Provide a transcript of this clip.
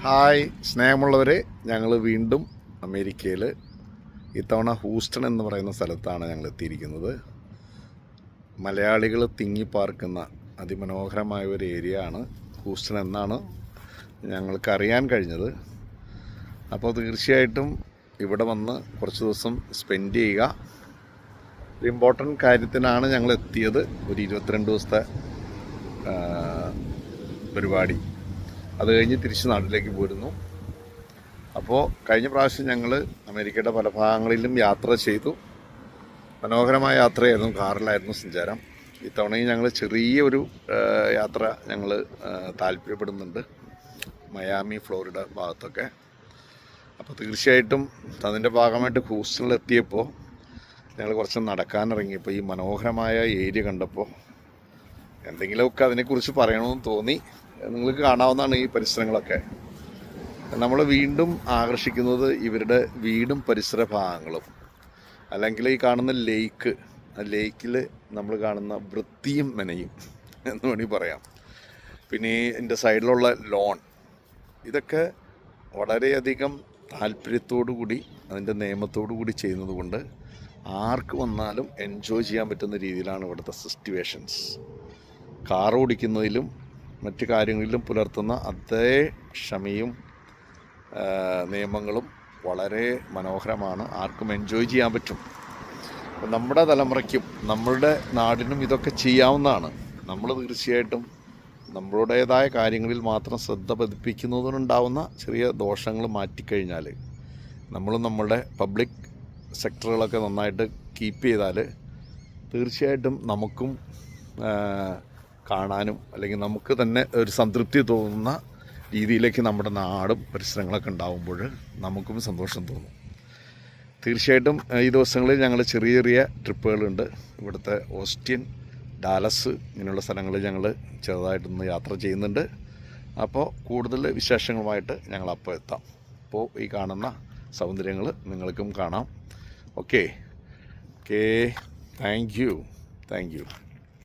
Hi സ്നേഹമുള്ളവരെ, ഞങ്ങൾ വീണ്ടും അമേരിക്കയിൽ ഇത്തവണ ഹൂസ്റ്റൺ എന്ന് പറയുന്ന സ്ഥലത്താണ് ഞങ്ങൾ എത്തിയിരിക്കുന്നത്. മലയാളികൾ തിങ്ങിപ്പാർക്കുന്ന അതിമനോഹരമായ ഒരു ഏരിയ ആണ് ഹൂസ്റ്റൺ എന്നാണ് ഞങ്ങൾക്കറിയാൻ കഴിഞ്ഞത്. അപ്പോൾ തീർച്ചയായിട്ടും ഇവിടെ വന്ന് കുറച്ച് ദിവസം സ്പെൻഡ് ചെയ്യുക. ഒരു ഇമ്പോർട്ടൻ്റ് കാര്യത്തിനാണ് ഞങ്ങൾ എത്തിയത്. ഒരു 22 ദിവസത്തെ പരിപാടി. അത് കഴിഞ്ഞ് തിരിച്ച് നാട്ടിലേക്ക് പോരുന്നു. അപ്പോൾ കഴിഞ്ഞ പ്രാവശ്യം ഞങ്ങൾ അമേരിക്കയുടെ പല ഭാഗങ്ങളിലും യാത്ര ചെയ്തു. മനോഹരമായ യാത്രയായിരുന്നു, കാറിലായിരുന്നു സഞ്ചാരം. ഇത്തവണയും ഞങ്ങൾ ചെറിയൊരു യാത്ര ഞങ്ങൾ താല്പര്യപ്പെടുന്നുണ്ട്, മയാമി, ഫ്ലോറിഡ ഭാഗത്തൊക്കെ. അപ്പോൾ തീർച്ചയായിട്ടും അതിൻ്റെ ഭാഗമായിട്ട് ഹൂസ്റ്റണിൽ എത്തിയപ്പോൾ ഞങ്ങൾ കുറച്ച് നടക്കാനിറങ്ങിയപ്പോൾ ഈ മനോഹരമായ ഏരിയ കണ്ടപ്പോൾ എന്തെങ്കിലുമൊക്കെ അതിനെക്കുറിച്ച് പറയണമെന്ന് തോന്നി. നിങ്ങൾക്ക് കാണാവുന്നതാണ് ഈ പരിസരങ്ങളൊക്കെ. നമ്മൾ വീണ്ടും ആകർഷിക്കുന്നത് ഇവരുടെ വീടും പരിസര ഭാഗങ്ങളും, അല്ലെങ്കിൽ ഈ കാണുന്ന ലേക്ക്, ആ ലേക്കിൽ നമ്മൾ കാണുന്ന വൃത്തിയും മെനയും എന്ന് വേണമെങ്കിൽ പറയാം. പിന്നെ ഇതിൻ്റെ സൈഡിലുള്ള ലോൺ, ഇതൊക്കെ വളരെയധികം താല്പര്യത്തോടു കൂടി അതിൻ്റെ നിയമത്തോടു കൂടി ചെയ്യുന്നത് കൊണ്ട് ആർക്ക് വന്നാലും എൻജോയ് ചെയ്യാൻ പറ്റുന്ന രീതിയിലാണ് ഇവിടുത്തെ സിറ്റുവേഷൻസ്. കാർ ഓടിക്കുന്നതിലും മറ്റു കാര്യങ്ങളിലും പുലർത്തുന്ന അതേ ക്ഷമയും നിയമങ്ങളും വളരെ മനോഹരമാണ്. ആർക്കും എൻജോയ് ചെയ്യാൻ പറ്റും. നമ്മുടെ തലമുറയ്ക്കും നമ്മളുടെ നാടിനും ഇതൊക്കെ ചെയ്യാവുന്നതാണ്. നമ്മൾ തീർച്ചയായിട്ടും നമ്മളുടേതായ കാര്യങ്ങളിൽ മാത്രം ശ്രദ്ധ പതിപ്പിക്കുന്നതിനുണ്ടാവുന്ന ചെറിയ ദോഷങ്ങൾ മാറ്റിക്കഴിഞ്ഞാൽ, നമ്മളും നമ്മളുടെ പബ്ലിക് സെക്ടറുകളൊക്കെ നന്നായിട്ട് കീപ്പ് ചെയ്താൽ തീർച്ചയായിട്ടും നമുക്കും കാണാനും, അല്ലെങ്കിൽ നമുക്ക് തന്നെ ഒരു സംതൃപ്തി തോന്നുന്ന രീതിയിലേക്ക് നമ്മുടെ നാടും പരിസരങ്ങളൊക്കെ ഉണ്ടാകുമ്പോൾ നമുക്കും സന്തോഷം തോന്നും. തീർച്ചയായിട്ടും ഈ ദിവസങ്ങളിൽ ഞങ്ങൾ ചെറിയ ചെറിയ ട്രിപ്പുകളുണ്ട്. ഇവിടുത്തെ ഓസ്റ്റിൻ, ഡാലസ് ഇങ്ങനെയുള്ള സ്ഥലങ്ങളിൽ ഞങ്ങൾ ചെറുതായിട്ടൊന്ന് യാത്ര ചെയ്യുന്നുണ്ട്. അപ്പോൾ കൂടുതൽ വിശേഷങ്ങളുമായിട്ട് ഞങ്ങൾ അപ്പോൾ എത്താം. അപ്പോൾ ഈ കാണുന്ന സൗന്ദര്യങ്ങൾ നിങ്ങൾക്കും കാണാം. Okay, thank you.